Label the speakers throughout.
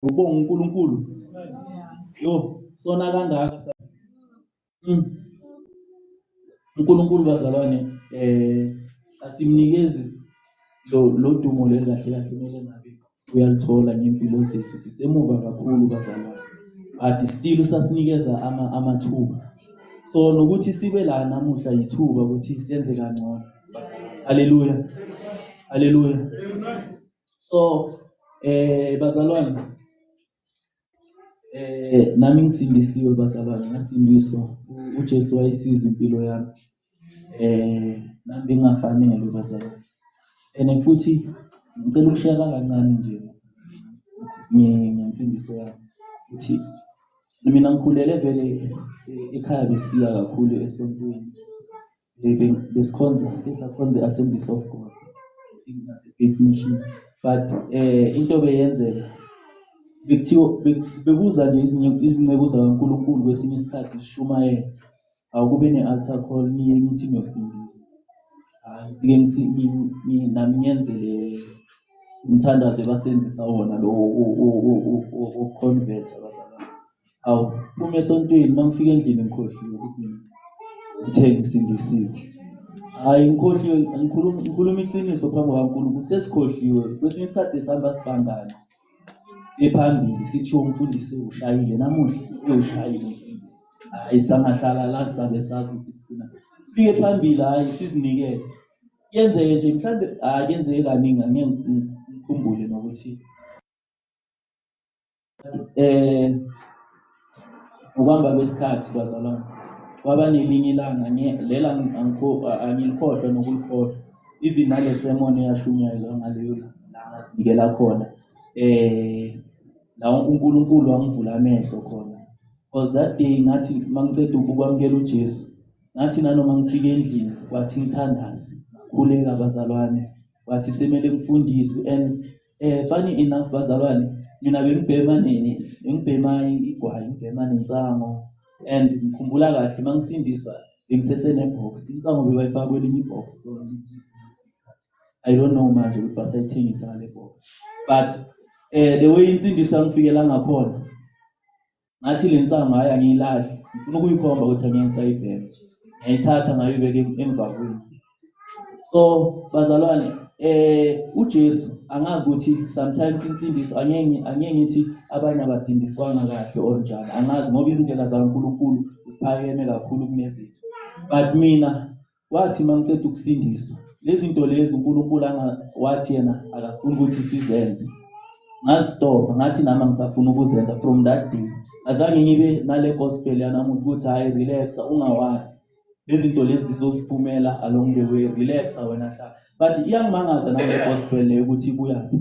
Speaker 1: Ubonga uNkulunkulu. Yo, sona kangaka sa. uNkulunkulu bazalwane asimnikezi lo dumo leli kahle kahle kumele ngabe uyalithola ngempilo zethu. Sisemuva kakhulu bazalwane. But still usasinikeza amathuba. So nokuthi sibe la namuhla yithuba ukuthi siyenze kangcono. Hallelujah. Hallelujah. So bazalwane nami ngisindisiwe bazalwane, ngasindiswa uJesu wayisiza impilo yami. Nami bengafanele bazalwane. And futhi ngicela ukushare kancane nje ngensindiso yami ukuthi mina ngikhulele vele ekhaya besiya kakhulu esontweni. Besikhonza Assemblies of God. Faith Mission. But into beyenzeka bekuthiwa bekuza nje izincebo zikaNkulunkulu kwesinye isikhathi sishumayela awukube ne-altar call niye ngithi ngiyosindisa. Ngeke nami ngiyenzele umthandazo basenzisa wona lo convert abazalwane. Awu uma esontweni mangifika endlini ngikhohliwe ukuthi mina ngithe ngisindisiwe. Hayi ngikhohliwe, ngikhuluma iqiniso phambi kaNkulunkulu, sesikhohliwe. Kwesinye isikhathi besihamba sibangana ephambili sithi umfundisi ushayile namuhla uyoshayile umfundisi. Hayi sangahlala la sabe sazi ukuthi sifuna sifike phambili, hayi sizinikele. Yenzeke nje mhlambe yenzeke kaningi angeke ngikhumbule nokuthi ukuhamba kwesikhathi bazalwane kwaba nelinye ilanga lela angilikhohlwa nokulikhohlwa. Even nale sermon eyashunyayelwa ngaleyo langa sinikela khona la uNkulunkulu wangivula amehlo khona. Because that day ngathi mangiceda ukwamukela uJesu ngathi nanoma ngifike endlini wathi ngithandaze khuleka bazalwane, wathi semele ngifundise. And funny enough bazalwane, mina ngibhema igwayi, ngibhema nensango. And ngikhumbula kahle mangisindiswa bengisesenebox, insango bebayifaka kwelinye ibox. So I don't know manje ukuthi basayithengisa le box. But the way insindiswa ngifikela ngakhona ngathi le nsango hayi angiyilahli, ngifuna ukuyikhomba ukuthi angeke ngisayibheka, ngiyayithatha ngayibeka emva kwendlu. So bazalwane uJesu angazi ukuthi sometimes insindiso angeke ngithi abanye abasindiswanga kahle or njani, angazi ngoba izindlela zikaNkulunkulu ziphakeme kakhulu kunezethu. But mina wathi mangiceda ukusindiswa lezi zinto lezi uNkulunkulu wathi yena akafuni ukuthi sizenze. Ngazitopa ngathi nami ngisafuna ukuzenza. From that day azange ngibe nale gospel yanamuhla ukuthi hayi relax ungawani lezi zinto lezi zizosiphumela along the way, relax wena hlala. But iyangimangaza nale gospel le ukuthi kuyapi,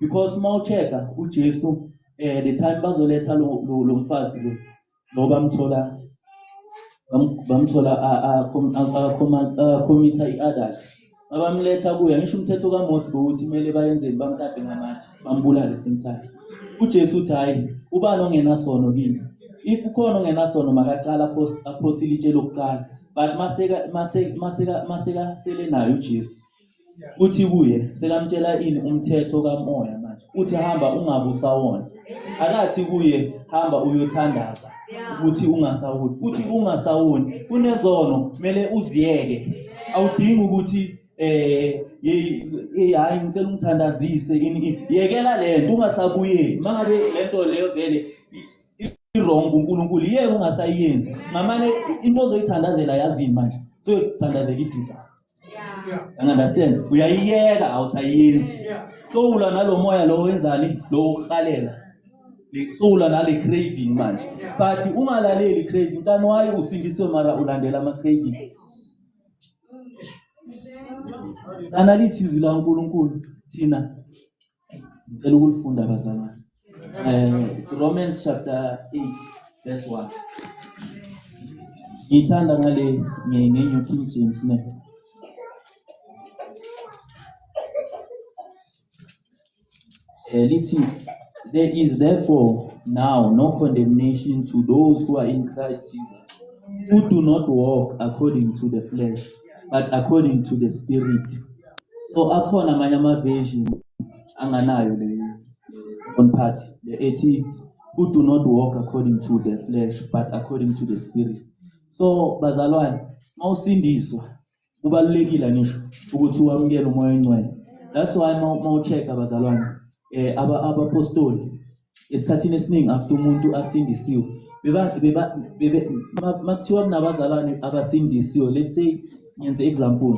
Speaker 1: because mawucheka uJesu the time bazoletha lo mfazi lo bamthola commit i-adult, abamletha kuya. Ngisho umthetho kaMose ukuthi kumele bayenzeni, bamtape ngamatshe bambulale same. uJesu uthi hayi ubani ongenasono kimi, if ukhona ongenasono makaqala aphosile itshe lokuqala. But maseka sele nayo uJesu uthi kuye sekamtshela ini umthetho kaMoya manje, uthi hamba ungabe usawona. Akathi kuye hamba uyothandaza ukuthi ungasawoni, uthi ungasawoni kunezono kumele uziyeke. Awudingi ukuthi hayi ngicela ungithandazise yekela lento ungasabuyeli. Mangabe lento leyo vele wrong uNkulunkulu yeke ungasayenzi. Ngamane into ozoyithandazela yazini manje soyothandazela idesire. You understand? Uyayiyeka awusayenzi. So ula nalo moya lo wenzani lo ukhalela. So ula nale craving manje. But ungalaleli craving kanti wayi usindiswe mara ulandela ama craving. Analithi izwi la uNkulunkulu thina ngicela ukulifunda abazalwane. It's Romans chapter 8 verse 1. Ngithanda ngale nge-New King James ne. Lithi, there is therefore now no condemnation to those who are in Christ Jesus, who do not walk according to the flesh, but according to the Spirit. So akhona amanye ama version anganayo le second part ethi who do not walk according to the flesh but according to the spirit. So bazalwane, mawusindiswa kubalulekile ngisho ukuthi uwamukele umoya oyingcwele. That's why mawucheck abazalwane abapostoli esikhathini esiningi after umuntu asindisiwe makuthiwa kunabazalwane abasindisiwe, let's say ngenze example,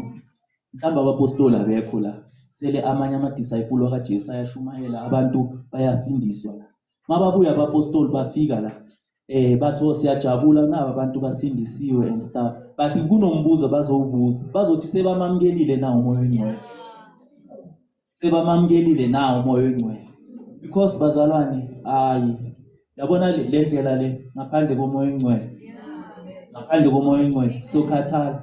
Speaker 1: mhlawumbe abapostoli abekho la, sele amanye ama-disciple wakaJesu ayashumayela, abantu bayasindiswa la. Mababuya abapostoli bafika la, bathi siyajabula naba abantu basindisiwe and stuff, but kunombuzo bazowubuza, bazothi sebamamukelile na umoya oyingcwele, sebamamukelile na umoya oyingcwele. Because bazalwane, yabona le ndlela le ngaphandle komoya oyingcwele, ngaphandle komoya oyingcwele sokhathala.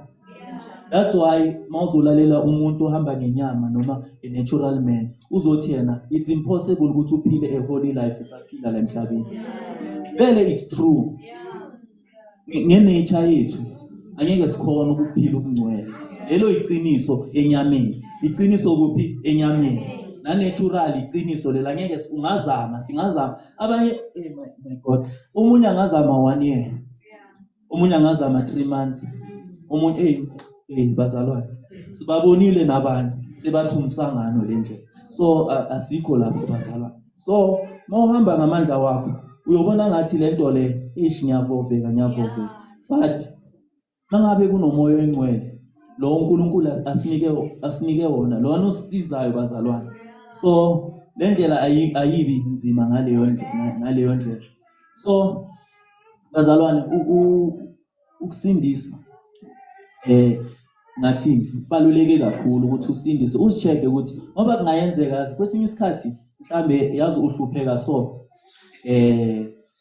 Speaker 1: That's why mawuzolalela umuntu ohamba ngenyama noma a natural man, uzothi yena it's impossible ukuthi uphile a holy life usaphila la emhlabeni. Vele it's true. Ngenature yethu angeke sikhona ukuphila ubungcwele. Lelo iqiniso enyameni. Iqiniso kuphi enyameni? Na natural iqiniso lela angeke ungazama, singazama. Abanye my God, umunye angazama 1 year. Umunye angazama 3 months. Umunye bazalwane, sibabonile nabanye sebathi umsangano lendlela. So asikho lapho bazalwane. So mawuhamba ngamandla wakho uyobona ngathi lento le ngiyavoveka, but mangabe kunomoya oyingcwele lo uNkulunkulu asinike wona, lona usisizayo bazalwane. So le ndlela ayibi nzima ngaleyo ndlela. So bazalwane, ukusindisa ngathi kubaluleke kakhulu ukuthi usindise, uzicheke ukuthi ngoba kungayenzeka kwesinye isikhathi mhlambe yazi uhlupheka so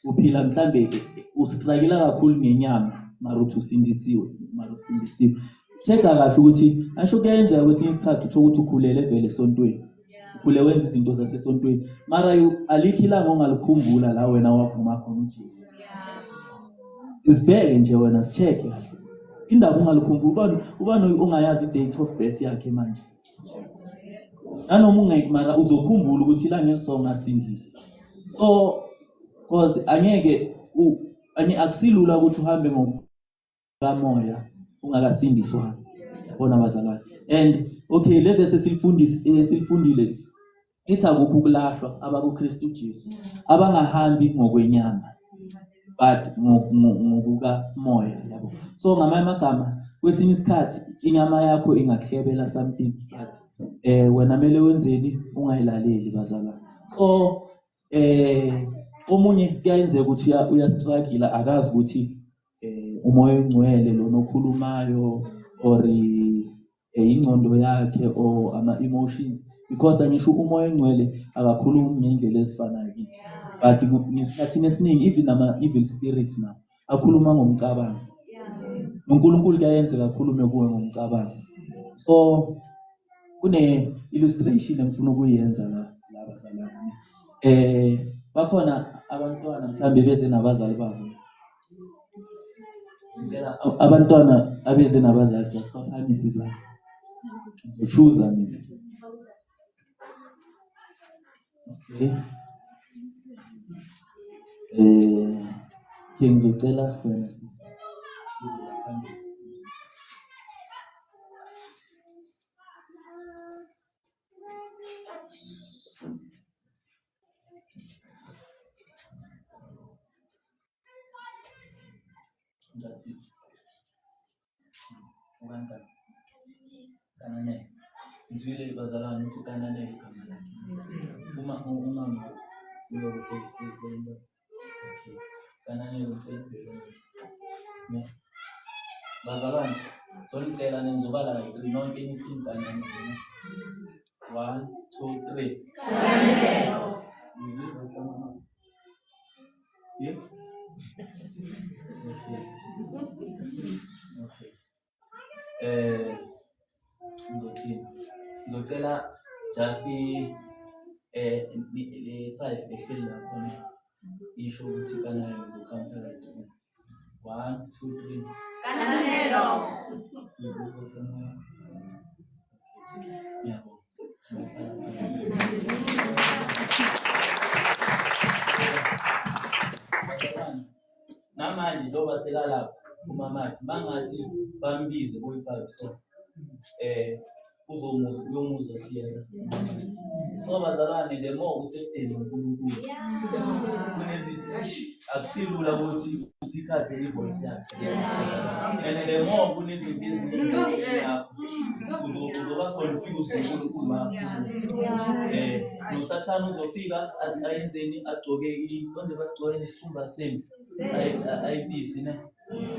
Speaker 1: uphila mhlambe usikragela kakhulu ngenyama mara uthi usindisiwe. Cheka kahle ukuthi asho kuyenzeka kwesinye isikhathi ukuthi ukhulele vele esontweni, ukhule wenza izinto zasesontweni, mara alikho ilanga ongalikhumbula la wena wavuma khona uJesu. Isibheke nje wena, sicheke kahle indaba ungalikhumbula, ubani ongayazi date of birth yakhe manje, nanoma mara uzokhumbula ukuthi ilanga elisonga asindise. So because angeke akusilula ukuthi uhambe ngokamoya ungakasindiswa, yabona bazalwane. And okay, le verse silifundile ithi akuphi ukulahlwa abakuKristu Jesu abangahambi ngokwenyama but ngokuka moya, yabo. So ngamanye amagama kwesinye isikhathi inyama yakho ingakuhlebela something, but wena mele wenzeni, ungayilaleli bazalwane. So omunye kuyenzeka ukuthi uyastruggle, akazi ukuthi umoya oyingcwele lona okhulumayo or ingqondo yakhe or ama emotions, because angisho umoya oyingcwele akakhulumi ngendlela ezifanayo kithi, but ngesikhathini esiningi even ama evil spirits na akhuluma ngomcabango. uNkulunkulu kuyenzeka akhulume kuwe ngomcabango. So kune illustration engifuna ukuyenza la bazalwane. Bakhona abantwana mhlambe beze nabazali babo. Ngicela abantwana abeze nabazali just baphakamisa izandla. Choose mina. Okay. Ngizocela wena sisi. That's it. Uganda. Kanane. Nzwile bazalwane ukuthi kanane igama lakhe. Uma ngiyokutshela. Okay. Kanane ucela. Ne. Bazalwane, sonicela nenzobala la 3 nonke nithi kanane. 1 2 3. Kanane. Yeah. Okay. Ngicela just le 5 ehleli lapho isho ukuthi kanane ngizokhounta la 3. 1 2 3. Kananelo. Yeah. namanje njengoba sekalapha umama mangathi bambize boyi-5 so uzomuzwa clear. So bazalwane, the more usedeni uNkulunkulu akusilula ukuthi usikhathe ivoice yakhe, and the more kunezinto eziningi yakho uzoba confused uNkulunkulu makakhuluma. Nosathane uzofika athi ayenzeni, agcoke konje bagcoke isikhumba semvu ayibisi ne,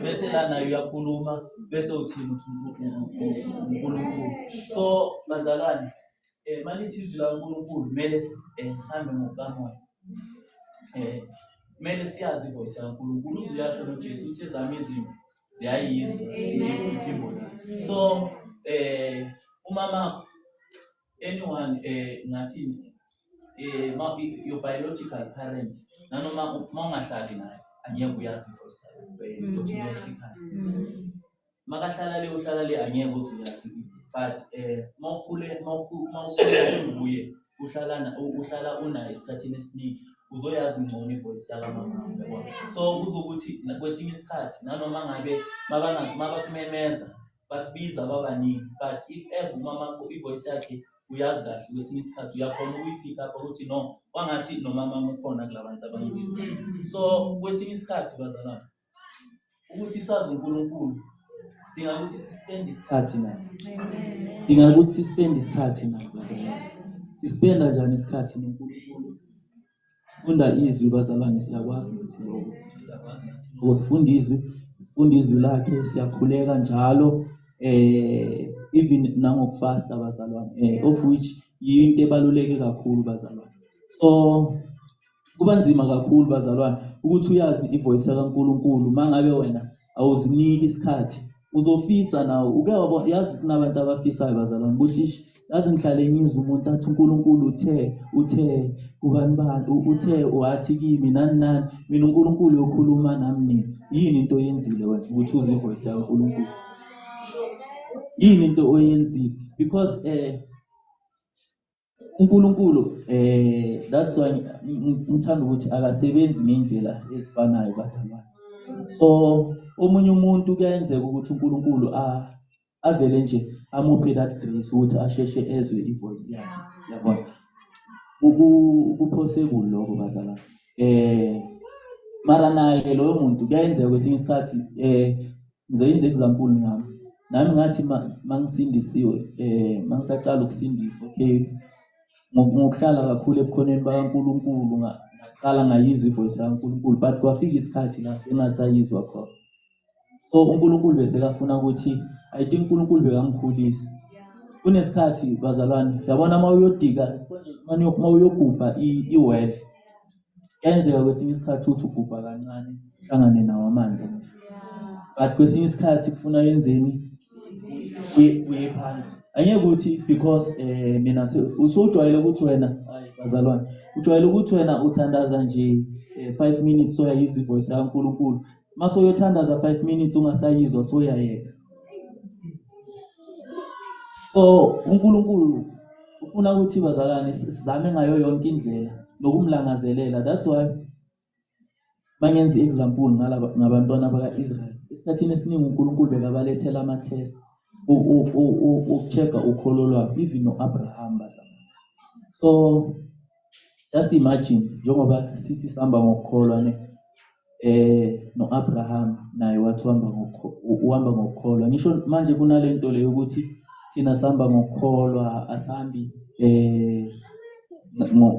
Speaker 1: bese la nayo uyakhuluma bese uthini uthi uNkulunkulu. So bazalwane, malithi izwi la uNkulunkulu kumele sihambe ngokamoya. Kumele siyazi ivoice kaNkulunkulu. Uzuyasho noJesu uthi ezami izimvu ziyayizwa iphimbo lakhe. So umama anyone ngathi your biological parent nanoma ungahlali naye angeke uyazi ivoice yakhe automatically. Makahlala le uhlala le angeke uzuyazi, but mawukhule nguye uhlala unayo esikhathini esiningi uzoyazi ngcono ivoice yakamama yabona. So kuzokuthi kwesinye isikhathi nanoma ngabe mabakumemeza bakubiza babaningi, but if ever umama ivoice yakhe uyazi kahle, kwesinye isikhathi uyakhona ukuyipick up ukuthi no wangathi nomama ukhona kulabantu abangibiza. So kwesinye isikhathi bazalwane, ukuthi sazi uNkulunkulu sidinga ukuthi sispend isikhathi naye. Dinga ukuthi sispend isikhathi naye bazalwane. Sispenda njani isikhathi noNkulunkulu? Funda izwi bazalwane, siyakwazi ukuthi lokho. Sifunda izwi lakhe, siyakhuleka njalo even nangokufasta bazalwane, of which yinto ebaluleke kakhulu bazalwane. So kuba nzima kakhulu bazalwane ukuthi uyazi ivoice kaNkulunkulu mangabe wena awuziniki isikhathi. Uzofisa nawe uke wabo, yazi kunabantu abafisayo bazalwane ukuthi yazi ngihlale ngizwe umuntu athi uNkulunkulu uthe kubani bani, uthe wathi kimi nani mina uNkulunkulu yokhuluma nami. Yini into oyenzile wena ukuthi uzwe ivoice kaNkulunkulu? Yini into oyenzile? Because uNkulunkulu that's why ngithanda ukuthi akasebenzi ngendlela ezifanayo bazalwane. So omunye umuntu kuyenzeka ukuthi uNkulunkulu avele nje amuphe that grace ukuthi asheshe ezwe ivoice yakhe yabona. Possible lokho bazalwane. Mara naye loyo muntu kuyenzeka kwesinye isikhathi ngizoyenza example nami ngathi mangisindisiwe mangisaqala ukusindiswa, okay, ngokuhlala kakhulu ebukhoneni bakaNkulunkulu ngaqala ngayizwa ivoice kaNkulunkulu, but kwafika isikhathi la engasayizwa khona. So uNkulunkulu bese kafuna ukuthi I think uNkulunkulu bekangikhulisa. Kunesikhathi bazalwane, yabona mawuyodika mawuyogubha iwell, yenzeka kwesinye isikhathi uthi ugubha kancane hlangane nawo amanzi nje, but kwesinye isikhathi kufuna yenzeni uye phansi. Angeke ukuthi because mina usojwayele ukuthi wena bazalwane ujwayele ukuthi wena uthandaza nje 5 minutes soyayizwa ivoice kaNkulunkulu, mase uyothandaza 5 minutes ungasayizwa soyayeka. So uNkulunkulu ufuna ukuthi bazalwane sizame ngayo yonke indlela nokumlangazelela. That's why mangenza example ngabantwana bakaIsrael, esikhathini esiningi uNkulunkulu bekabalethela ama-test ukuchecka ukholo lwabo, even noAbraham bazalwane. So just imagine njengoba sithi sihamba ngokukholwa noAbraham naye wathi uhamba ngokukholwa. Ngisho manje kunalento leyo ukuthi thina sihamba ngokukholwa asambi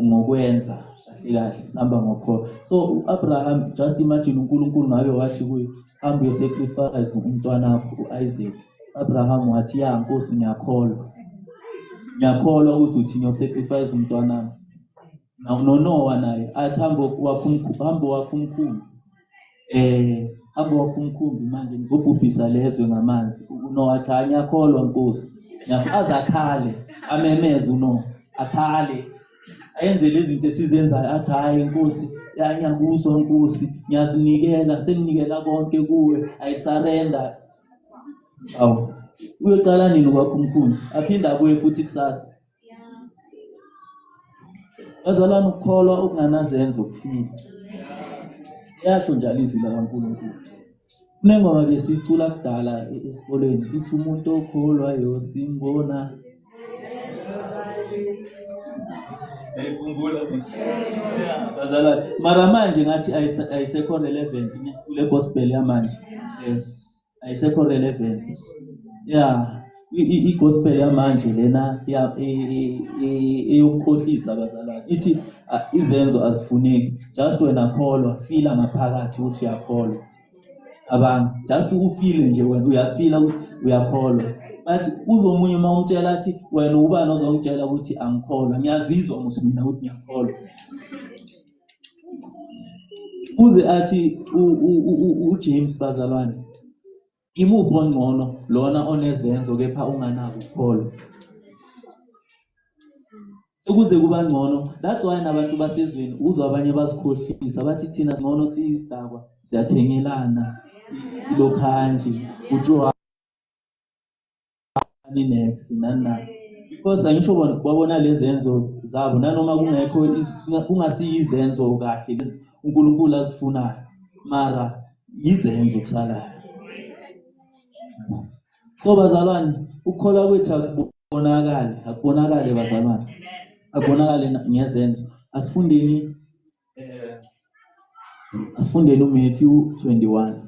Speaker 1: ngokwenza kahle sihamba ngokukholwa. So uAbraham, just imagine uNkulunkulu ngabe wathi kuye hamba uyosacrifice umntwana wakho uIsaac. Abraham wathi ya Nkosi ngiyakholwa ukuthi uthi ngiyosacrifice umntwana wami. Nonowa naye athi hamba wakhumkhumbi hamba wakhumkhumbi manje ngizobhubhisa lezwe ngamanzi. UNoah athi ngiyakholwa Nkosi, azakhale amemeze uNoah akhale ayenze lezi zinto esizenzayo, athi hayi Nkosi ngiyakuzwa Nkosi, ngiyazinikela, senginikela konke kuwe, I surrender. Awu uyocala nini kwakhumkhumbi aphinda abuye futhi kusasa? Bazalwane ukukholwa okunganazenzo ukufika. Yasho njalo izwi likaNkulunkulu. Kunengoma besicula kudala esikoleni ithi umuntu okholwayo simbona. Ayikhumbula bazalwane. Mara manje ngathi ayisekho relevant kule gospel yamanje. Ayisekho relevant. I-gospel yamanje lena eyokukhohlisa abazalwane. Ithi izenzo azifuneki. Just wena kholwa, feel ngaphakathi ukuthi uyakholwa. Abantu just ufile nje wena uyafila ukuthi uyakholwa. Bathi uzomunye uma umtshela athi wena ubani ozongitshela ukuthi angikholwa. Ngiyazizwa musimina ukuthi ngiyakholwa. Uze athi uJames bazalwane. Imuphi ongcono lona onezenzo kepha unganako ukukholwa. Sekuze kuba ngcono. That's why nabantu basezweni uzwa abanye basikhohlisa bathi thina ngcono siyisidakwa siyathengelana ilokhanje uJohn next nana because angisho bona babona lezenzo zabo nanoma kungekho kungasiyizenzo kahle uNkulunkulu azifunayo mara yizenzo kusalayo. So bazalwane ukukholwa kwethu akubonakale bazalwane. Akubonakale ngezenzo. Asifundeni uMatthew 21.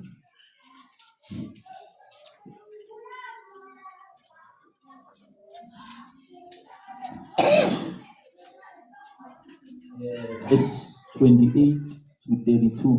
Speaker 1: Verse 28 to 32.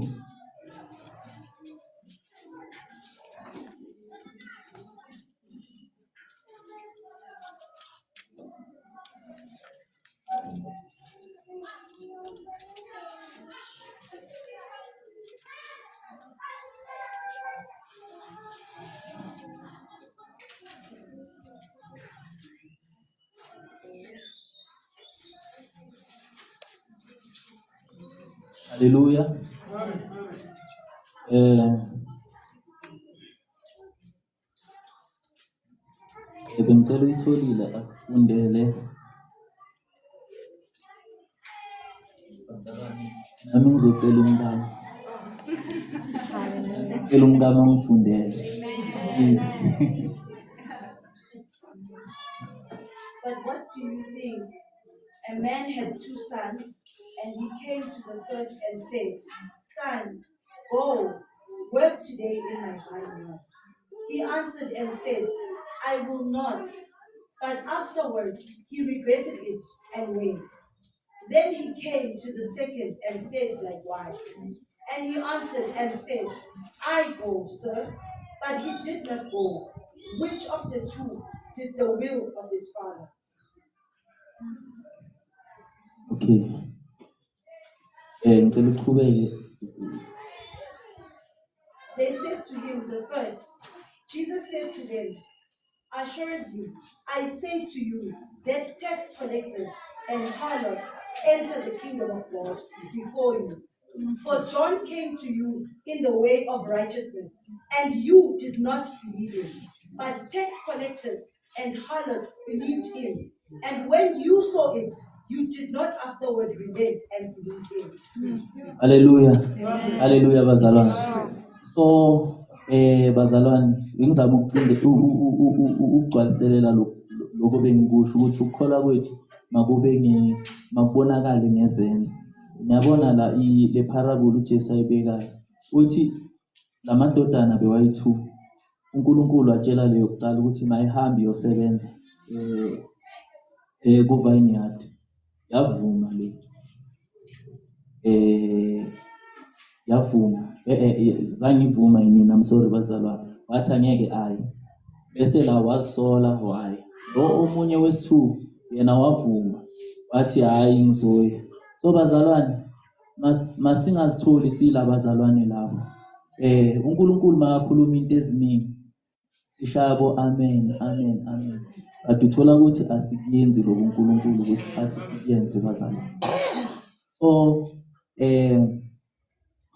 Speaker 1: Hallelujah. Bengicela uyitholile asifundele. Nami ngizocela umntana. Ngicela umntana ungifundele. Please.
Speaker 2: But what do you think? A man had 2 sons, and he came to the first and said, Son, go, work today in my vineyard. He answered and said, I will not. But afterward he regretted it and went. Then he came to the second and said likewise. And he answered and said, I go, sir. But he did not go. Which of the 2 did the will of his father?
Speaker 1: Okay. Ngicela uqhubeke.
Speaker 2: They said to him the first. Jesus said to them, Assuredly, I say to you that tax collectors and harlots enter the kingdom of God before you. For John came to you in the way of righteousness, and you did not believe him. But tax collectors and harlots believed him. And when you saw it, you did not afterward relent and believe him.
Speaker 1: Hallelujah. Hallelujah bazalwane. So bazalwane ngizama ukugcwaliselela lokho bengikusho ukuthi ukukholwa kwethu makubonakale ngezenzo. Ngiyabona la le parable uJesu ayibekayo uthi lamadodana bewayi2 uNkulunkulu watshela leyo kuqala ukuthi mayihambe yosebenza ku vineyard. Yavuma le yavuma zangivuma mina I'm sorry bazalwane wathi angeke ayi bese la wazisola why lo omunye wesi2 yena wavuma wathi hayi ngizoya. So bazalwane masingazitholi sila bazalwane labo uNkulunkulu makakhuluma into eziningi sishaya amen amen amen but uthola ukuthi asikuyenzi lokho uNkulunkulu ukuthi athi siyenze bazalwane. So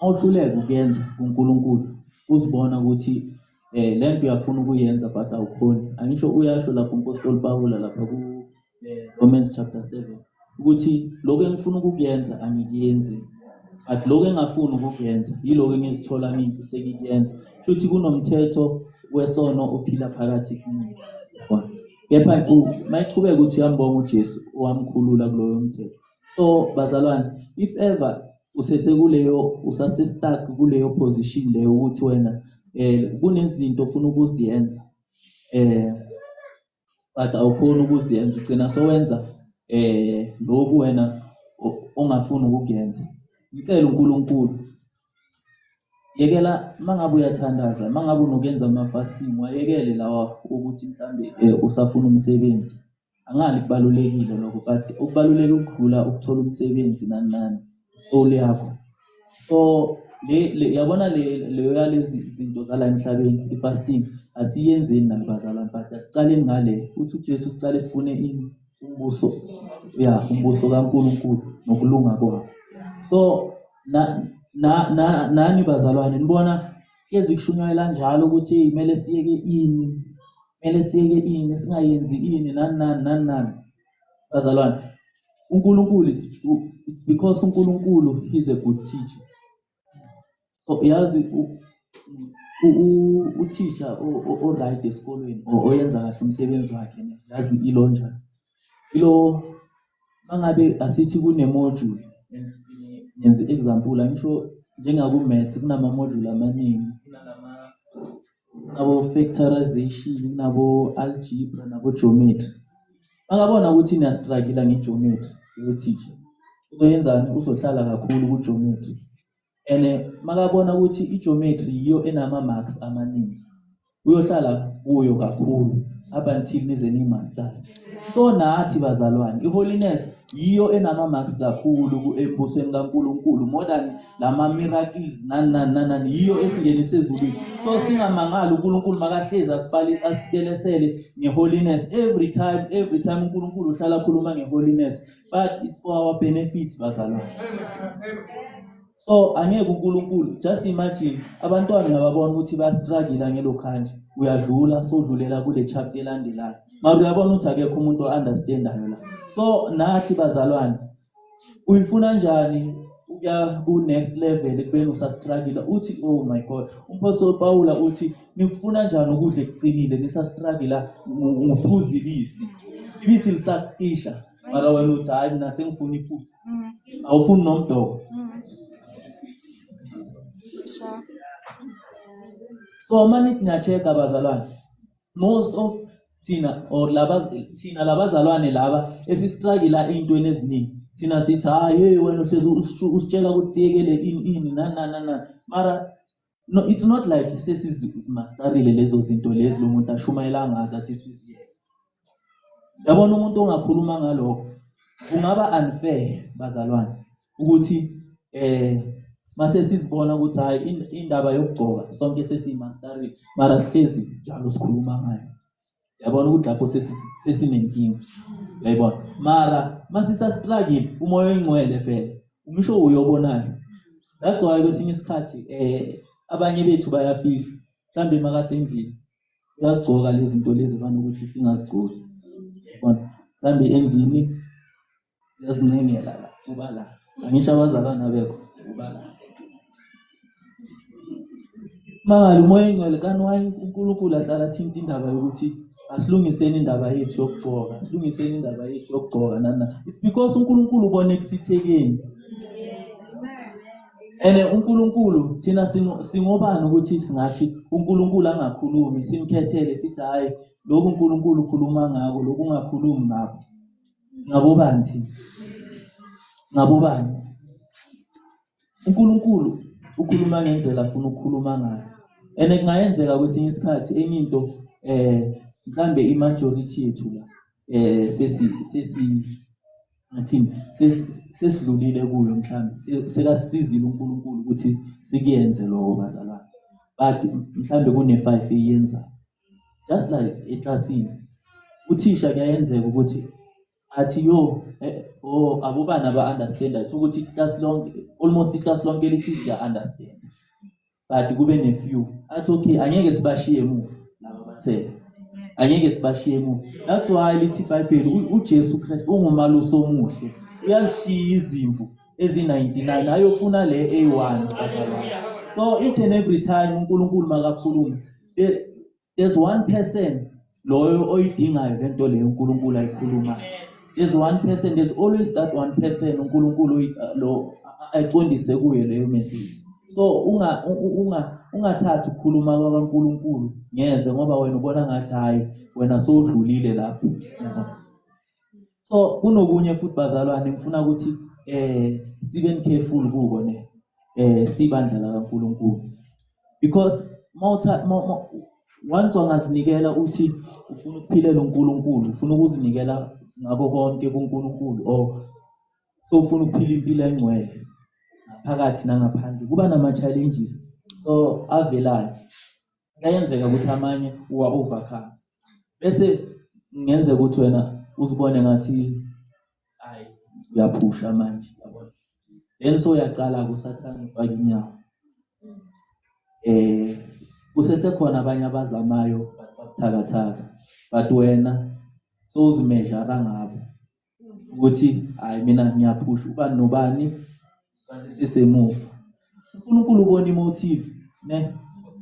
Speaker 1: awuhluleka ukuyenza uNkulunkulu uzibona ukuthi lento uyafuna ukuyenza but awukhoni. Angisho uyasho lapho uMpostoli Pawula lapha ku Romans chapter 7 ukuthi lokho engifuna ukuyenza angikuyenzi but lokho engafuni ukukuyenza yiloko engizithola sengikuyenza futhi kunomthetho wesono ophila phakathi kimi kepha mayichubeka ukuthi uyambonga uJesu owamkhulula kuloyo mthetho. So bazalwane, if ever usase stuck kuleyo position leyo ukuthi wena kunezinto ofuna ukuziyenza but awukhona ukuziyenza, ugcina sowenza lokhu wena ongafuni ukukuyenza. Ngicela uNkulunkulu yekela mangabe uyathandaza, mangabe unokuyenza ama-fasting, wayekele lawa ukuthi mhlambe usafuna umsebenzi. Angali kubalulekile lokho, but ukubaluleke ukudlula ukuthola umsebenzi nani soul yakho. So yabona leyo yalezi zinto zala emhlabeni, i-fasting asiyenzeni nabazalwane, but asicaleni ngale uthi uJesu sicale sifune ini umbuso kaNkulunkulu nokulunga kwakhe. So nani bazalwane nibona hlezi kushunyayela njalo ukuthi kumele siyeke ini singayenzi ini nani bazalwane. uNkulunkulu it's because uNkulunkulu is a good teacher. So yazi teacher o right esikolweni oyenza kahle umsebenzi wakhe yazi ilonjani lo mangabe asithi kune module yenza example angisho njengaku maths kunama module amaningi, nabo factorization, nabo algebra, nabo geometry. Bangabona ukuthi niya struggle ngegeometry yo teacher uzoyenzani, uzohlala kakhulu ku geometry makabona ukuthi igeometry yiyo enama marks amaningi uyohlala kuyo kakhulu up until nize nimaster. So nathi bazalwane iholiness yiyo enama marks kakhulu kuembusweni kaNkulunkulu more than lama miracles nani yiyo esingenise ezulwini. So singamangali uNkulunkulu makahlezi asibelesele ngeholiness every time uNkulunkulu uhlala khuluma ngeholiness, but it's for our benefit bazalwane. So angeke uNkulunkulu just imagine abantwana ngababona ukuthi ba struggle ngelokhanje uyadlula sodlulela kule chapter elandelayo mara uyabona ukuthi akekho umuntu o-understandayo la. So nathi bazalwane uyifuna njani ukuya ku next level ekubeni usastruggle uthi oh my God, uMapostle Paul uthi nikufuna njani ukudla ekucinile nisastruggle ngophuza ibisi lisafisha mara wena uthi hayi mina sengifuna iphupho awufuni nomdoko. So manithi nyacheka bazalwane, most of thina labazalwane laba esistruggle entweni eziningi thina sithi hayi wena uhlezi usitshela ukuthi siyekele ini nani mara no, it's not like sesizimasterile lezo zinto lezi lo muntu ashumayela ngazi athi siziyeke. Yabona umuntu ongakhuluma ngalokho kungaba unfair bazalwane ukuthi mase sizibona ukuthi hayi indaba yokugcoka sonke sesimasterile mara sihlezi njalo sikhuluma ngayo. Yabona ukuthi lapho sesinenkinga. Yayibona mara masisa struggle umoya oyingcwele vele umisho uyobonayo. That's why kwesinye isikhathi abanye bethu bayafisha mhlambe makasendlini uyazigcoka lezi zinto lezi bani ukuthi singazigcoki. Yabona mhlambe endlini uyazincengela la kuba la angisho abazalwana bekho kuba la mali umoya oyingcwele kanwayi uNkulunkulu ahlala thinta indaba yokuthi asilungiseni indaba yethu yokugcoka, silungiseni indaba yethu yokugcoka nana. It's because uNkulunkulu ubone kusithekeni. uNkulunkulu thina singobani ukuthi singathi uNkulunkulu angakhulumi simkhethele sithi hayi lokho uNkulunkulu ukhuluma ngako lokho ungakhulumi ngako. Ngabobani thina? Ngabobani? uNkulunkulu ukhuluma ngendlela afuna ukukhuluma ngayo. Kungayenzeka kwesinye isikhathi enye into mhlambe imajority yethu la sesidlulile kuyo mhlambe sekasizile uNkulunkulu ukuthi sikuyenze lokho bazalwane, but mhlambe kune 5 eyenza just like eclassini uthisha kuyayenzeka ukuthi athi abobana ba understand ukuthi class long almost class lonke lithi siya understand, but kube ne few athi okay angeke sibashiye emuva laba bathele angeke sibashiye emuva. That's why lithi iBhayibheli uJesu Kristu ungumalusi omuhle uyashiya izimvu ezi99 ayofuna le A1 bazalwane. So each and every time uNkulunkulu makakhuluma there's one person loyo oyidingayo lento leyo uNkulunkulu ayikhulumayo. There's one person, there's always that one person uNkulunkulu lo ayiqondise kuye leyo message. So ungathathi ukukhuluma kwaNkulunkulu ngeze ngoba wena ubona ngathi hayi wena sowudlulile lapho. So kunokunye futhi bazalwane ngifuna ukuthi sibe careful kuko ne sibandla la kaNkulunkulu, because once wangazinikela uthi ufuna ukuphilela uNkulunkulu, ufuna ukuzinikela ngako konke kuNkulunkulu so ufuna ukuphila impilo engcwele phakathi nangaphandle, kuba nama challenges so avelayo. Kuyenzeka ukuthi amanye uwa overcome bese ngenzeka ukuthi wena uzibone ngathi hayi uyaphusha manje, yabona, then so uyacala kuSathane ufaka inyawo. Kusesekhona abanye abazamayo babuthakathaka, but wena so uzimejara ngabo ukuthi hayi mina ngiyaphusha, ubani nobani sisemuva. uNkulunkulu ubona imotive ne,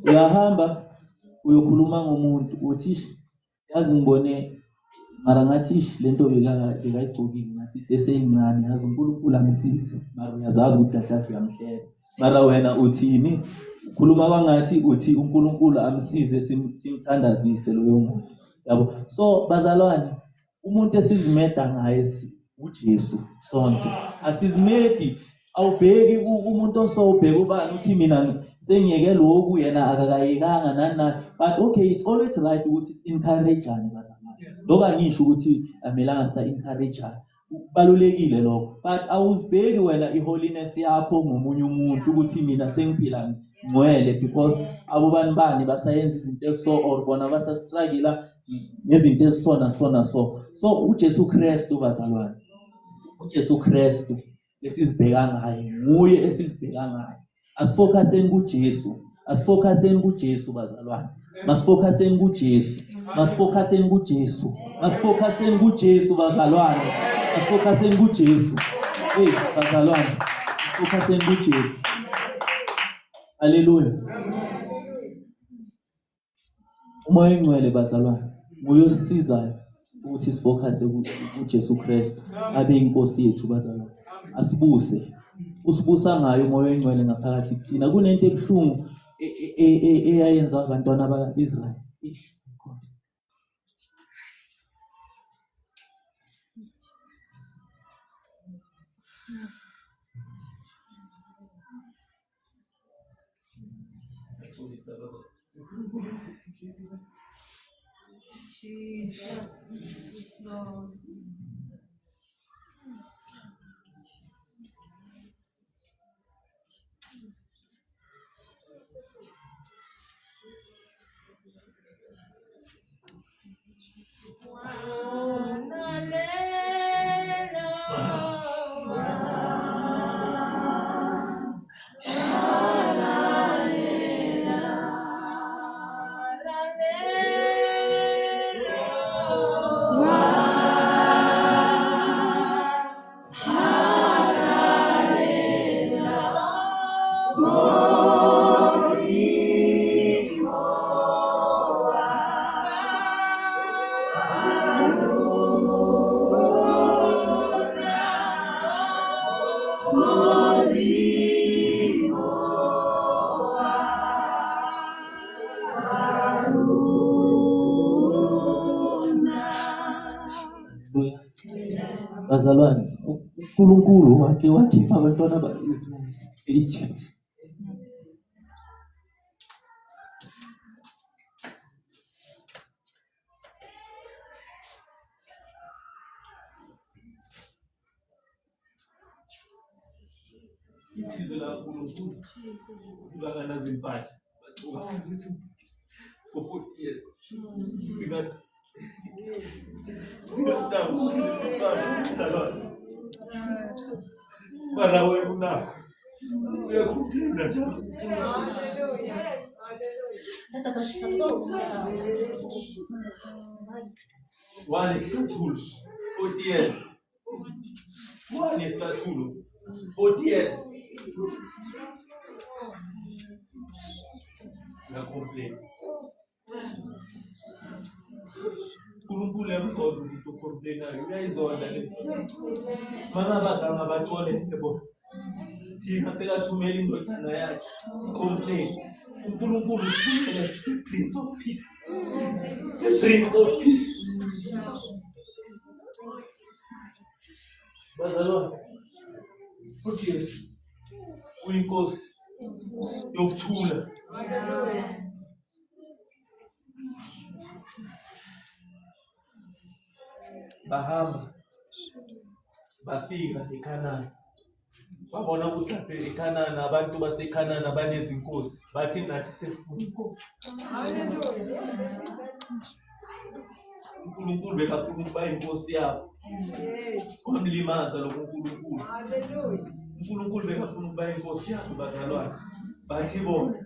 Speaker 1: uyahamba uyokhuluma ngomuntu uthi yazi ngibone mara ngathi lento bekayigcokile ngathi seseyincane, yazi uNkulunkulu amsize, mara uyazazi ukuthi kahle uyamhlela, mara wena uthini ukhuluma kwangathi uthi uNkulunkulu amsize simthandazise loyo muntu, yabo. So bazalwane, umuntu esizimeda ngaye uJesu sonke, asizimedi awubheki umuntu osawubheka ubani uthi mina sengiyeke lokhu yena akakayekanga nani, but okay, it's always right ukuthi encourageane bazalwane. Lokho angisho ukuthi amelanga sa encourageane, kubalulekile lokho, but awuzibheki wena iholiness yakho ngomunye umuntu ukuthi mina sengiphila ngcwele because abobani bani basayenza izinto eso or bona basa struggle nezinto ezisona so uJesu Kristu bazalwane, uJesu Kristu esizibheka ngaye nguye esizibheka ngaye. Asifocuseni kuJesu, asifocuseni kuJesu bazalwane, masifocuseni kuJesu, masifocuseni kuJesu, masifocuseni kuJesu bazalwane, masifocuseni kuJesu. Hey bazalwane, focuseni kuJesu. Hallelujah. Umoya engcwele bazalwane nguye osisizayo ukuthi sifocuse kuJesu Kristu abe inkosi yethu bazalwane. Asibuse, usibusa ngayo umoya engcwele ngaphakathi kuthina. Kunento ebuhlungu eyayenza abantwana bakaIsrael. Jesus, Lord. Bazalwane, uNkulunkulu wake wakhipha abantwana bakaIsrael e-Egypt. Ithizwe laNkulunkulu kulakana zimpahla for 40 years. One is Tatulu, 40 years. One is Tatulu. 40 years. Ngiyacomplain. uNkulunkulu uyamzonda umuntu ocomplainayo, uyayizonda le. Mangabazanga batshole yebo. Thina sekathumela indodana yakhe complain. uNkulunkulu uthumele Prince of Peace. Prince of Peace. Bazalwane, uJesu uyinkosi yokuthula. Bahamba bafika eKhanani, babona ukuthi lapha eKhanani abantu baseKhanani abanezinkosi, bathi nathi sesifuna inkosi. uNkulunkulu bekafuna ukuba inkosi yabo, kwamlimaza lo uNkulunkulu. uNkulunkulu bekafuna ukuba inkosi yabo, bazalwane, bathi bona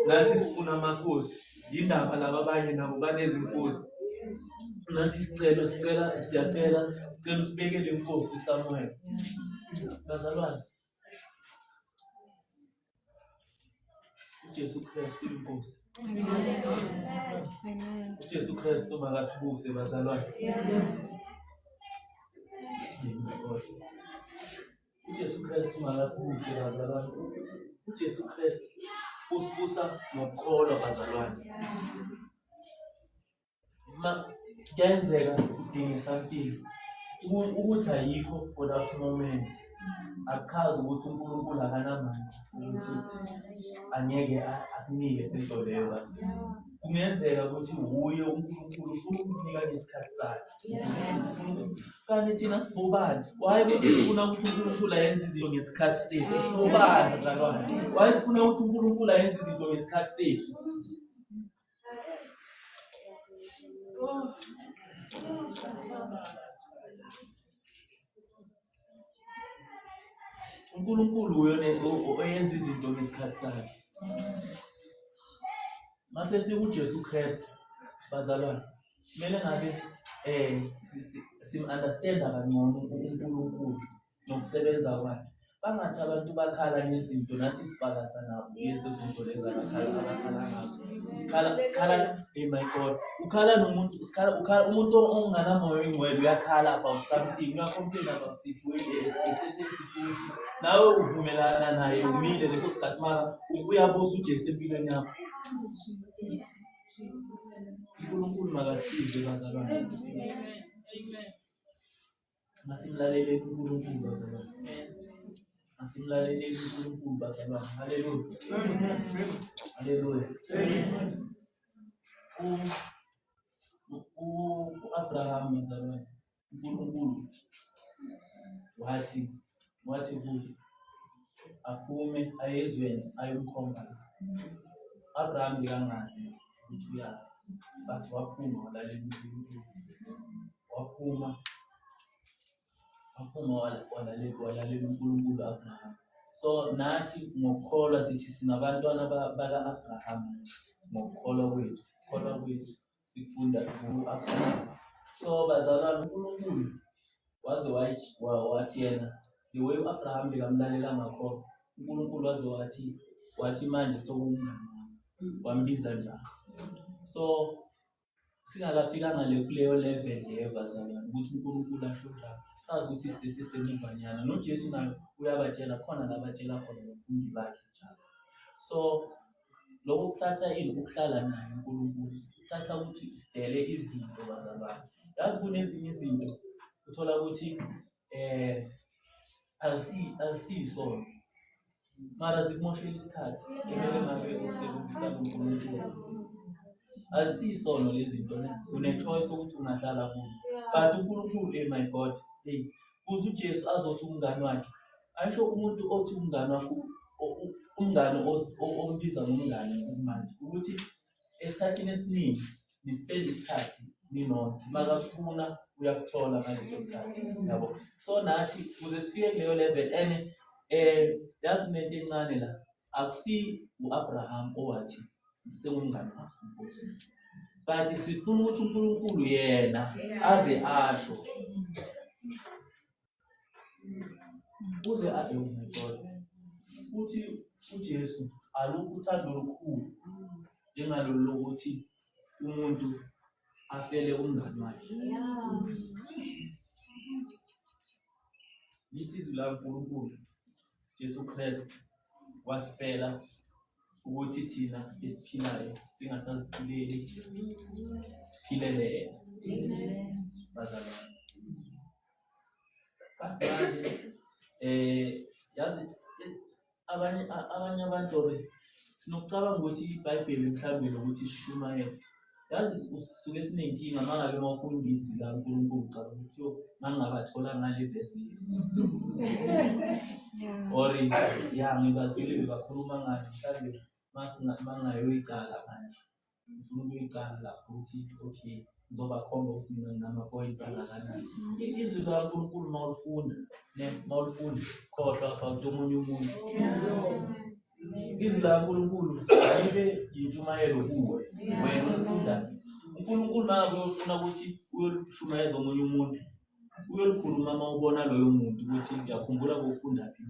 Speaker 1: nathi sifuna amakhosi. Indaba laba abanye nabo banezinkosi. Nathi siyacela usibekele inkosi Samuel. Bazalwane, uJesu Kristu inkosi. uJesu Kristu makasibuse, bazalwane. uJesu Kristu makasibuse, bazalwane. uJesu Kristu usibusa ngokukholwa, bazalwane. Kuyenzeka udinge something ukuthi ayikho for that moment, akuchazi ukuthi uNkulunkulu akanamandla ukuthi angeke akunike into leyo. Kungenzeka ukuthi uye uNkulunkulu ufuna ukukunika ngesikhathi sakhe. Kanti thina sibobani? Why ukuthi sifuna ukuthi uNkulunkulu ayenze izinto ngesikhathi sethu? Sibobani, bazalwane? Why sifuna ukuthi uNkulunkulu ayenze izinto ngesikhathi sethu? uNkulunkulu oyenza izinto ngesikhathi sakhe. Mase sikuJesu Kristu, bazalwane, kumele ngabe sim-understanda kangcono uNkulunkulu nokusebenza kwakhe. Bangathi abantu bakhala ngezinto nathi sifakaza nabo lezi zinto lezi abakhala ngazo. Sikhala, my God, ukhala nomuntu, umuntu onganamoya oyingcwele uyakhala about something, uyacomplain about situation. Nawe uvumelana naye, umile leso sikhathi, mara uyabusa uJesu empilweni yakho. uNkulunkulu makasize, bazalwane. Masimlalele uNkulunkulu, bazalwane. Masimlalele uNkulunkulu, bazalwane. Hallelujah. Hallelujah. uAbraham, bazalwane, uNkulunkulu wathi kuye aphume aye ezweni ayomkhomba. Abraham bekangazi ukuthi uyaphi, but waphuma walalela uNkulunkulu. Waphuma walalela uNkulunkulu Abraham. So nathi ngokukholwa sithi sinabantwana baka-Abraham. Ngokukholwa kwethu sifunda ku-Abraham. So bazalwane, uNkulunkulu waze wathi yena the way uAbraham bekamlalela ngakhona, uNkulunkulu waze wathi manje sokumngani wambiza njalo. So singakafika kuleyo level leyo, bazalwane, ukuthi uNkulunkulu asho njalo, sazi ukuthi sisesemuvanyana. noJesu naye uyabatshela khona labatshela khona abafundi bakhe njalo. So lokho kuthatha ukuhlala naye uNkulunkulu, kuthatha ukuthi sidele izinto, bazalwane. Yazi kunezinye izinto uthola ukuthi azisiyisono, mara zikumoshela isikhathi. Kumele ngabe usebenzisa uNkulunkulu. Azisiyisono lezi zinto, une-choice ukuthi ungahlala kuzo. But uNkulunkulu, my God, kuze uJesu azothi umngani wakhe. Ayisho umuntu othi umngani wakho, umngani ombiza ngomngani manje, ukuthi esikhathini esiningi nispend isikhathi ninonke, makafuna uyakuthola ngaleso sikhathi, yabo. So nathi kuze sifike kuleyo level, and yazi into encane la, akusi uAbraham owathi sengumngani wakho Nkosi, but sifuna ukuthi uNkulunkulu yena aze asho uze adonethole uthi uJesu alukho uthando olukhulu njengalolu lokuthi umuntu afele umngani wakhe. Lithi izwi laNkulunkulu Jesu Kristu wasifela ukuthi thina esiphilayo singasaziphileli siphilele yena. Bazalwane, manje yazi abanye abantu sinokucabanga ukuthi iBhayibheli mhlawumbe lokuthi sishumayele. Yazi sisuke sinenkinga mangabe mawufunda izwi laNkulunkulu ucabanga ukuthi mangabathola ngale verse or ngibazwile bebakhuluma ngani mhlawumbe mangayoyicala manje ngifuna ukuyicala lapho ukuthi okay ngizobakhomba ukuthi mina nginama-points angakanani. Izwi laNkulunkulu mawulifunda khohlwa about omunye umuntu. Izwi laNkulunkulu libe yintshumayelo kuwe wena ufunda. uNkulunkulu mangabe uyofuna ukuthi uyolushumayeza omunye umuntu uyolikhuluma uma ubona loyo muntu ukuthi uyakhumbula kufunda phi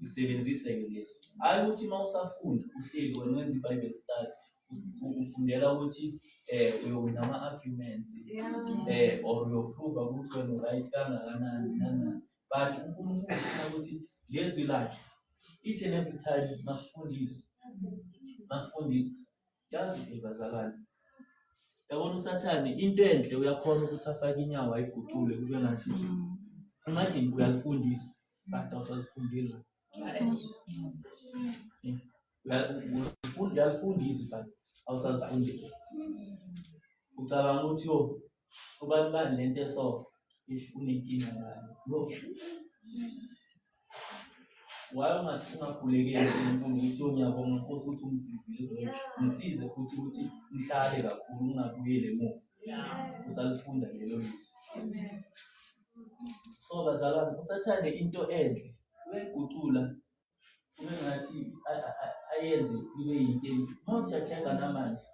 Speaker 1: isebenzise-ke leso. Hayi ukuthi uma usafunda uhleli wena wenza iBible study ufundela ukuthi uyowina ama-arguments or uyoprova ukuthi wena right kangakanani nanani. But uNkulunkulu ufuna ukuthi ngezwi lakhe each and every time masifundiswe. Yazi bazalwane, yabona uSathane into enhle uyakhona ukuthi afake inyawo ayiguqule kube ngathi imagine uyalifundisa but awusazifundile. Uyalifundisa but awusazifundile. Ucabanga ukuthi ubani lento eso unenkinga ngayo. Why ungakhulekeli ukuthi ngiyabonga Nkosi ukuthi ungisizile ngisize futhi ukuthi ngihlale kakhulu ungabuyele emuva usalifunda lelo lizwi. So bazalwane, uSathane into enhle uyayigucula kube ngathi ayenze ibe yinto. Mawuthi-check-a namanje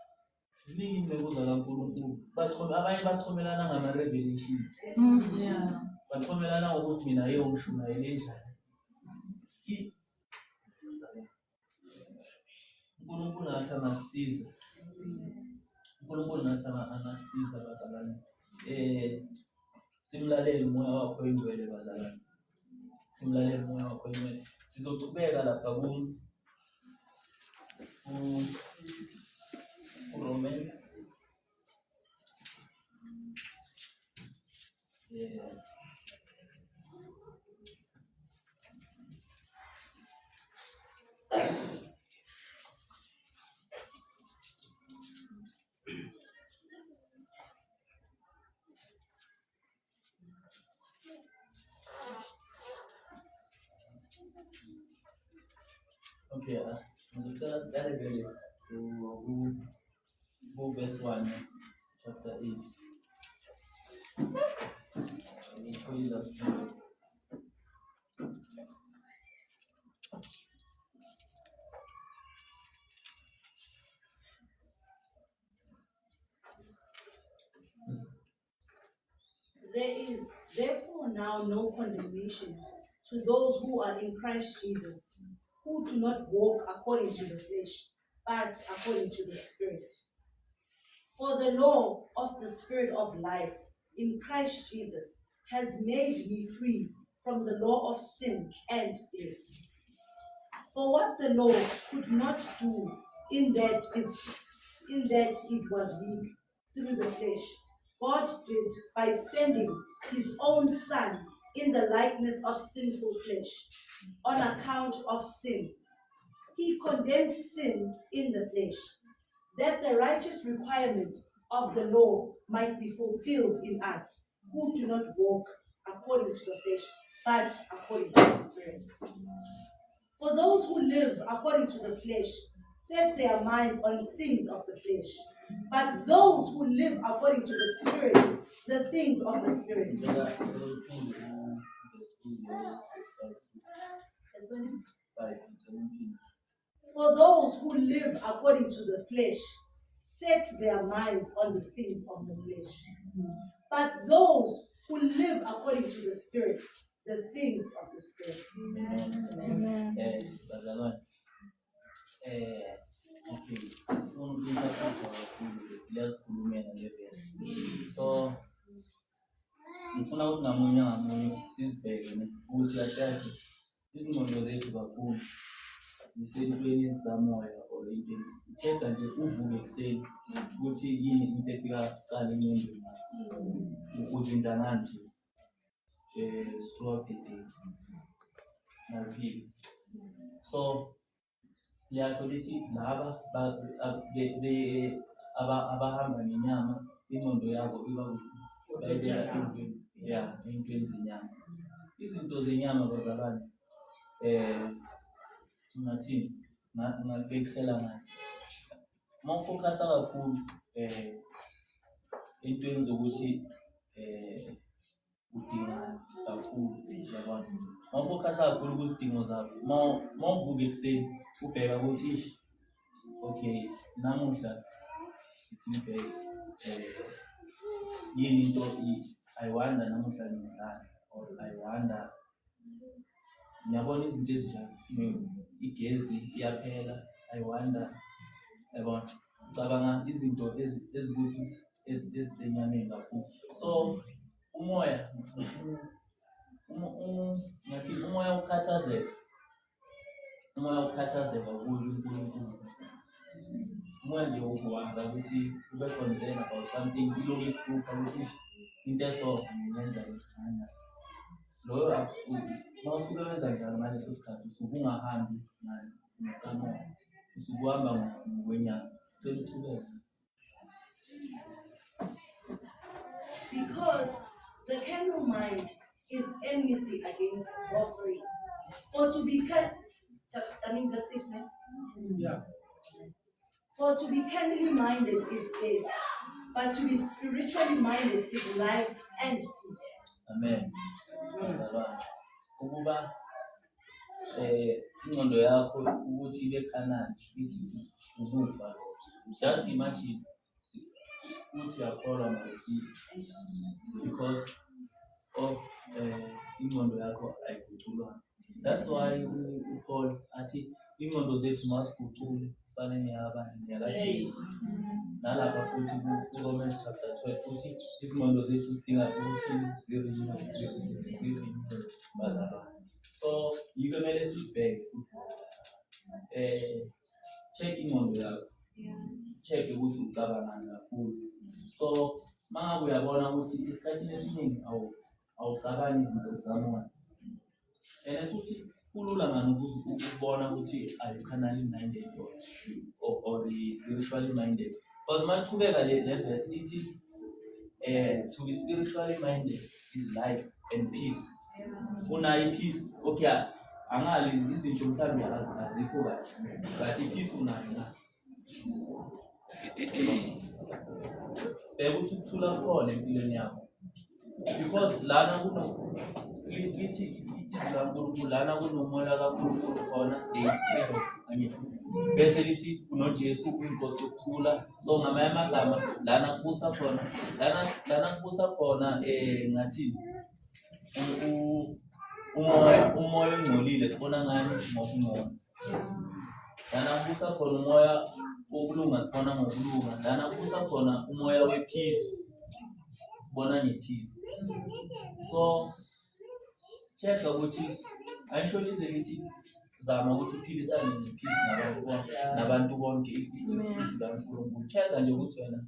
Speaker 1: ziningi ingcebo zakaNkulunkulu. Abanye baxhomelana ngama-revelations, baxhomelana ngokuthi mina ngishumayele njani. uNkulunkulu ngathi angasiza. Angasiza bazalwane. Simlalele umoya wakho oyingcwele bazalwane. Simlalele umoya wakho oyingcwele. Sizoqhubeka lapha kuRomans. Okay, ngicela siqale vele verse 1 chapter 8.
Speaker 2: There is therefore now no condemnation to those who are in Christ Jesus, who do not walk according to the flesh, but according to the Spirit. For the law of the Spirit of life in Christ Jesus has made me free from the law of sin and death. For what the law could not do, in that it was weak through the flesh, God did by sending his own Son in the likeness of sinful flesh. On account of sin, he condemned sin in the flesh, that the righteous requirement of the law might be fulfilled in us, who do not walk according to the flesh, but according to the Spirit. For those who live according to the flesh set their minds on things of the flesh, but those who live according to the Spirit, the things of the Spirit. For those who live according to the flesh set their minds on the things of the flesh, but those who who live according to the Spirit, the things of the Spirit.
Speaker 1: Amen. Bazalwane. Okay. Sifuna ukuyithatha kakhulu lezikhulumela le verse. So ngifuna ukuthi ngamunye sizibheke ukuthi kahle izingqondo zethu kakhulu zisentweni zikamoya or into. Check nje uvuke ekuseni ukuthi yini into efika kuqala engqondweni yakho. Uzindana nje throughout the day. Naphili. So yasho lithi laba abahamba ngenyama ingqondo yabo iba bayibeka entweni zenyama. Izinto zenyama bazalwane ngathini ngabekisela ngani mawufocusa kakhulu entweni zokuthi udinga kakhulu yabona mawufocusa kakhulu kuzidingo zakho mawuvuka ekuseni ubheka ukuthi okay namuhla ngibheke yini into I wonder namuhla ngidlala or I wonder ngiyabona izinto ezinjalo igezi iyaphela I wonder yabona cabanga izinto ezikuthi ezisenyameni kakhulu. So umoya ngathi umoya ukhathazeka uNkulunkulu umoya nje uwanga ukuthi ube concerned about something ilokhu ikuhlupha ukuthi into eso ngenza lesana loyo akusuki mawusuke wenza njalo ngaleso sikhathi usuke ungahambi nokamoya usuke uhamba ngokwenyama cela uqhubeke.
Speaker 2: Because the carnal mind is enmity against God. For to be verse 6, man.
Speaker 3: Yeah.
Speaker 2: For to be carnally minded is death, but to be spiritually minded is life and peace.
Speaker 1: Amen. Ukuba ingqondo yakho ukuthi ibe carnal ithi ukufa. Just imagine ukuthi yakholwa ngokufika because of ingqondo yakho ayiguculwa. That's why uPaul athi ingqondo zethu masigucule sifane neyakaJesu. Nalapha futhi kuRomans chapter 12 futhi izingqondo zethu zidinga ukuthi zirinye bazalwane. So yiko kumele sibheke check ingqondo yakho. Check ukuthi ucabangani kakhulu. So mangabe uyabona ukuthi isikhathini esiningi awucabangi izinto zikamoya. And futhi kulula ngani ukubona ukuthi are you carnally minded or spiritually minded. Because maqhubeka le verse ithi to be spiritually minded is life and peace. Unayo peace. Okay, angali izinto mhlawumbe azikho kahle. But peace unayo na. Ukuthi ukuthula khona empilweni yakho. Because lana lithi izikaNkulunkulu lana kunomoya kaNkulunkulu khona there is freedom. Bese lithi kunoJesu uNkosi yokuthula. So ngamanye amagama lana kubusa khona ngathi umoya ongcolile sibona ngani ngokungcola. Lana kubusa khona umoya wokulunga sibona ngokulunga. Lana kubusa khona umoya wepeace sibona ngepeace. So check ukuthi ayisho lize lithi zama ukuthi uphilisane nepeace nabantu bonke izizwe kaNkulunkulu. Check nje ukuthi wena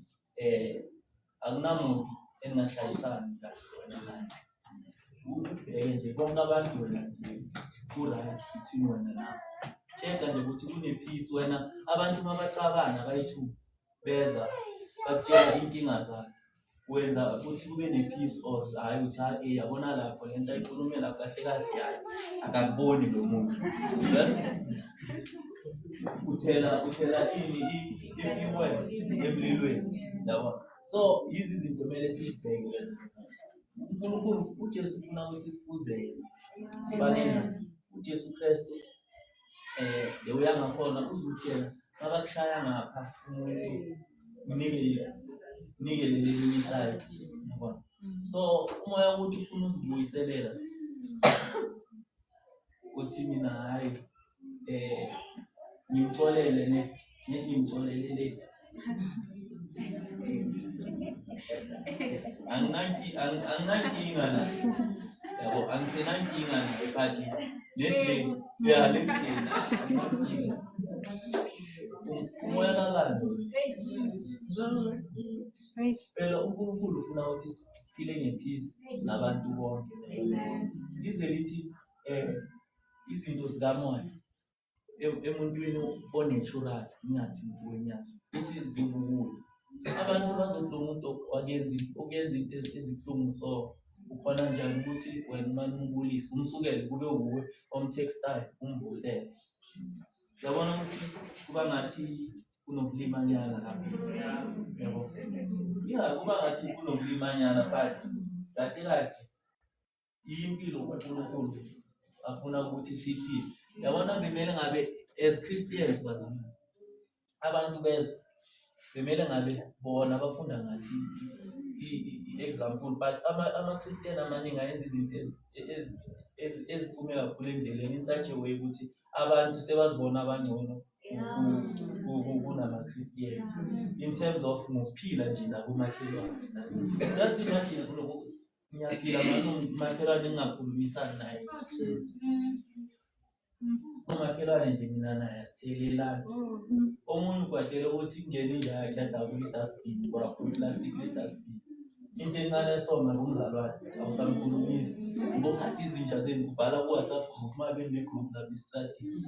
Speaker 1: akunamuntu eningashayisani kahle wena naye. Ubheke nje bonke abantu wena nje ku-right between wena nawe. Check nje ukuthi kunepeace wena abantu mabacabana bayithu beza bakutshela inkinga zabo. Wenza ukuthi kube nepeace or hayi uthi yabona lapho lento ayikhulumela kahle kahle hayi akakuboni lo muntu. Uthela ini ifimoya emlilweni yabo. So yizi izinto kumele sizibheke uNkulunkulu uJesu ufuna ukuthi sifuzele sifanele uJesu Kristu le uyangakhona uzuthela mabakushaya ngapha umuntu unike leli side yabona So umoya ukuthi ufuna uzibuyiselela uthi mina hayi ngimxolele ngimxolelele anginankinga la yabo angisenankinga but anginankinga umoya kabantu phela uNkulunkulu ufuna ukuthi siphile ngepeace nabantu bonke. Lize lithi izinto zikamoya emuntwini onatural ingathi wenyama uthi zibubulo abantu bazothi lo muntu okuyenza into ezibuhlungu so ukhona njani ukuthi wena uma umbulisa umsukele kube wuwe omtextile umvusele. Uyabona ukuthi kuba ngathi kunokulimanyana lapho. Yabo. Kuba ngathi kunokulimanyana but kahle kahle impilo uNkulunkulu afuna ukuthi siphile. Yabona bemele ngabe as Christians bazalwane abantu bezwe bemele ngabe bona bafunda ngathi i-example but ama-Christian amaningi ayenza izinto eziphume kakhulu endleleni in such a way ukuthi abantu sebazibona abangcono kunama-Christians in terms of ngokuphila nje nakumakhelwane. Just imagine ngiyaphila makhelwane engingakhulumisani naye. Umakhelwane nje mina naye asithelelana. Omunye ukwatela ukuthi kungena inja yakhe adabula i-dustbin kwaphula i-plastic le-dustbin. Into encane esoma ngumzalwane awusamkhulumisi. Ngokhathi izinja zenu ubhala ku-WhatsApp group uma bene-group lapha estradini.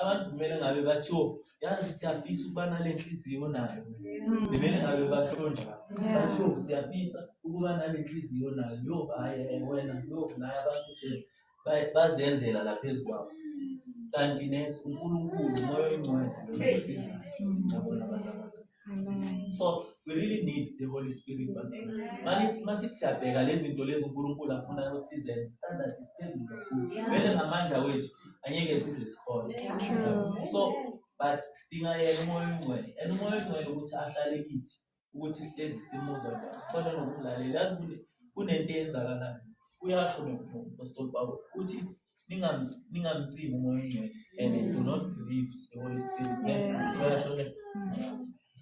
Speaker 1: Abantu kumele ngabe bathiyo yazi siyafisa ukuba nale nhliziyo nayo. Kumele ngabe bathiyo njalo. Bathiyo siyafisa ukuba nale nhliziyo nayo. Yo hayi wena yo naye abantu bazenzela la phezulu kwabo. Kanti uNkulunkulu umoya oyingcwele uyasiza nabona abazalwane. So we really need the Holy Spirit. Masithi siyabheka lezi zinto lezi uNkulunkulu afuna ukuthi sizenze standard isiphezulu kakhulu. Vele ngamandla wethu angeke size sikhona. So but sidinga yena umoya oyingcwele. And umoya oyingcwele ukuthi ahlale kithi ukuthi sihlezi simuzwa njalo. Sikhona nokumlalela. Yazi kunento eyenzakalayo. Uyasho noPastoral Paul ukuthi ningamcimi umoya oyingcwele and do not grieve the Holy Spirit.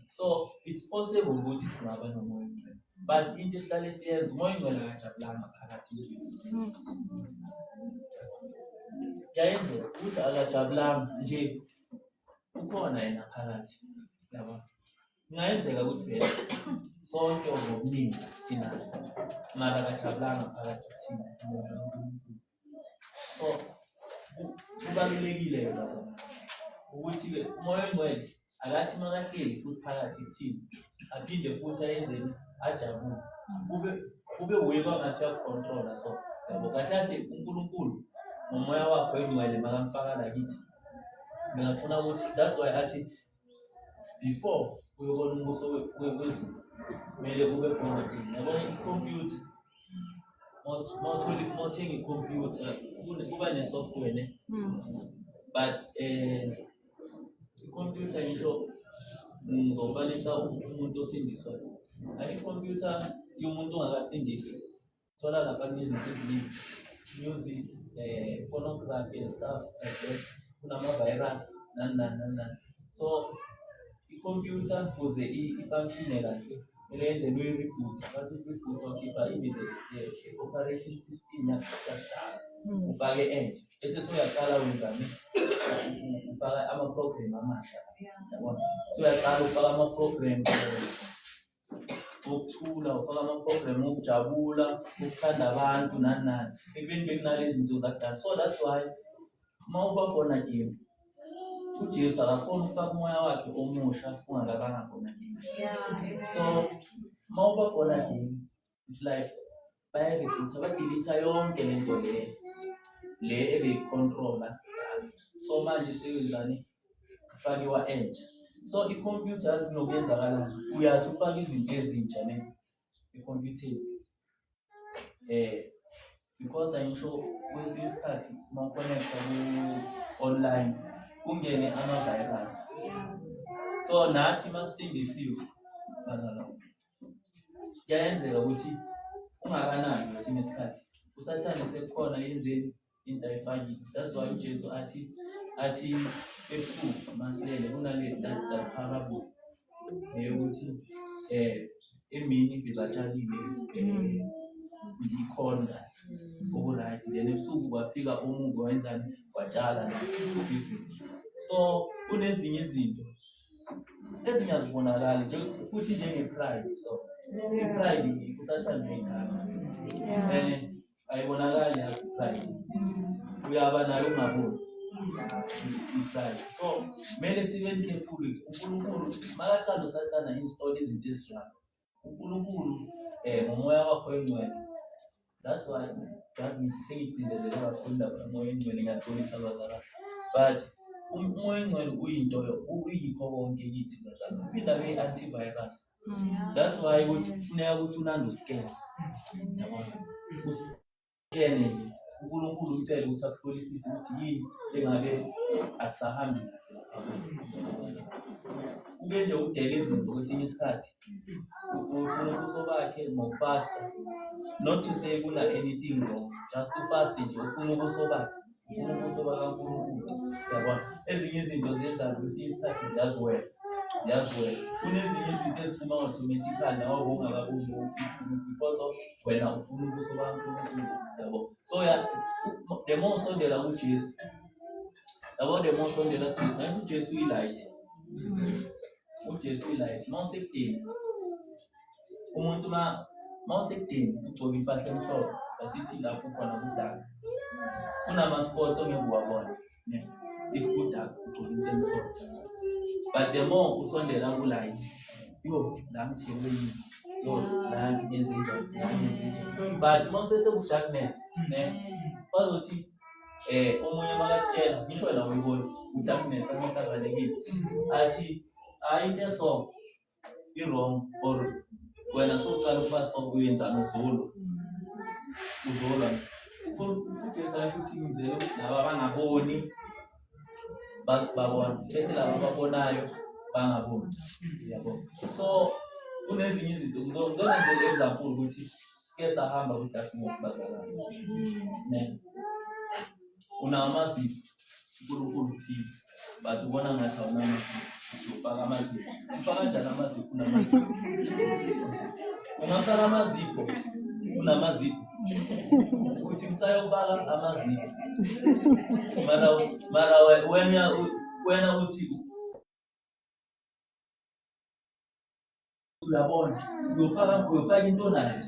Speaker 1: So it's possible ukuthi singaba nomoya oyingcwele. But into esihlale siyenza umoya oyingcwele akajabulanga phakathi kwethu. Yayenzeka ukuthi akajabulanga nje ukhona yena phakathi. Yabo. Ingayenzeka ukuthi vele sonke ngobuningi sinalo. Mara akajabulanga phakathi kuthina umoya kaNkulunkulu. So kubalulekile bazalwane ukuthi ke umoya oyingcwele akathi makahleli futhi phakathi kuthina aphinde futhi ayenzeni ajabule kube uye kwangathi uyakucontrola. So yabo kahle kahle uNkulunkulu ngomoya wakho oyingcwele makamfaka la kithi ngiyafuna ukuthi that's why athi before uyobona umbuso wezulu kumele kube khona thina. Yabona i-computer mawuthenga i-computer kuba ne-software ne but i-computer ngisho ngizofanisa umuntu osindiswayo. Ayisho i-computer yomuntu ongakasindiswa thola lapha kunezinto eziningi music pornography and stuff like that kunama-virus nani. So i-computer kuze i-function kahle kumele yenze uyi-reboot. Bathi uyi-reboot wakhipha i-operation system yakudala ufake entsha bese suyaqala wenzani ufaka ama-program amasha. Yabona suyaqala ufaka ama-program okuthula ufaka ama-program okujabula ukuthanda abantu nani ekubeni bekunalezi zinto zakudala. So that's why mawuba born again uJesu akakhona ukufaka umoya wakhe omusha ungakabanga born again. So mawuba born again it's like bayarebuta badelete yonke lento le ebeyicontrola. So manje seyenzani ufakiwa entsha. So i-computer zinokuyenzakalana uyathi ufaka izinto ezintsha ne e-computer because ayisho kwesinye isikhathi mawuconnecta ku-online kungene ama-virus So nathi masindisiwe bazalwane. Kuyenzeka ukuthi ungakanani ngesinye isikhathi usathane sekukhona yenzeni into ayifakile. That's why uJesu athi ebusuku masilele kunale that parable ukuthi emini bebatshalile ikhona okuright, then ebusuku kwafika omunye wenzani watshala izinto. So kunezinye izinto ezinye azibonakali nje futhi njenge-pride. So i-pride usathane uyayithanda ayibonakali as pride, uyaba nayo ungaboni i-pride. So kumele sibe careful. uNkulunkulu makaqala usathane install izinto ezinjalo, uNkulunkulu ngomoya wakho oyingcwele. That's why sengicindezele kakhulu indaba yomoya oyingcwele, ngiyaxolisa abazalwane, but umoya oyingcwele uyikho konke kithi bazalwane, uphinda be-antivirus. That's why ukuthi kufuneka ukuthi unande uskene, yabona, uskene nje uNkulunkulu umtshele ukuthi akuhlolisise ukuthi yini engabe akusahambi kahle. Ube nje udele izinto kwesinye isikhathi ufuna ubuso bakhe ngokufasta, not to say kuna anything wrong, just to fast nje ufuna ubuso bakhe, ufuna ubuso bakaNkulunkulu, yabona. Ezinye izinto zenza kwesinye isikhathi ziyaziwela. Kunezinye izinto eziphuma automatically nawe ungakaboni ukuthi because of wena ufuna ubuso bakaNkulunkulu, yabo. So the more usondela kuJesu, yabo, the more usondela kuJesu. Manje uJesu uyi-light, uJesu uyi-light. Mawusekudeni umuntu mawusekudeni ugcoka impahla emhlophe, asithi lapho khona kudaka, kunama-spots ongeke uwabone, if kudaka ugcoka into emhlophe. But the more usondela ku-light, la ngithengwe yini, la ngenze njani. But mawusese ku-darkness, bazothi omunye makakutshela, ngisho wena uyibona u-darkness amesavalekile, athi into eso i-wrong, or wena soqala ukuba so uyenzana uzolo. uJesu ayesho ukuthi ngizele laba abangaboni babona, bese laba ababonayo bangaboni, yabo. So kunezinye izinto ngizozenza example ukuthi sike sahamba ku-darkness bazalwane, unamazipho uNkulunkulu uphile, but ubona ngathi awunamazipho, ufaka amazipho. Ufaka kanjani amazipho unamazipho? Ungafaka amazipho unamazipho ukuthi ngisayofaka amazipho, mara wena uthi uyabona uyofaka into nayo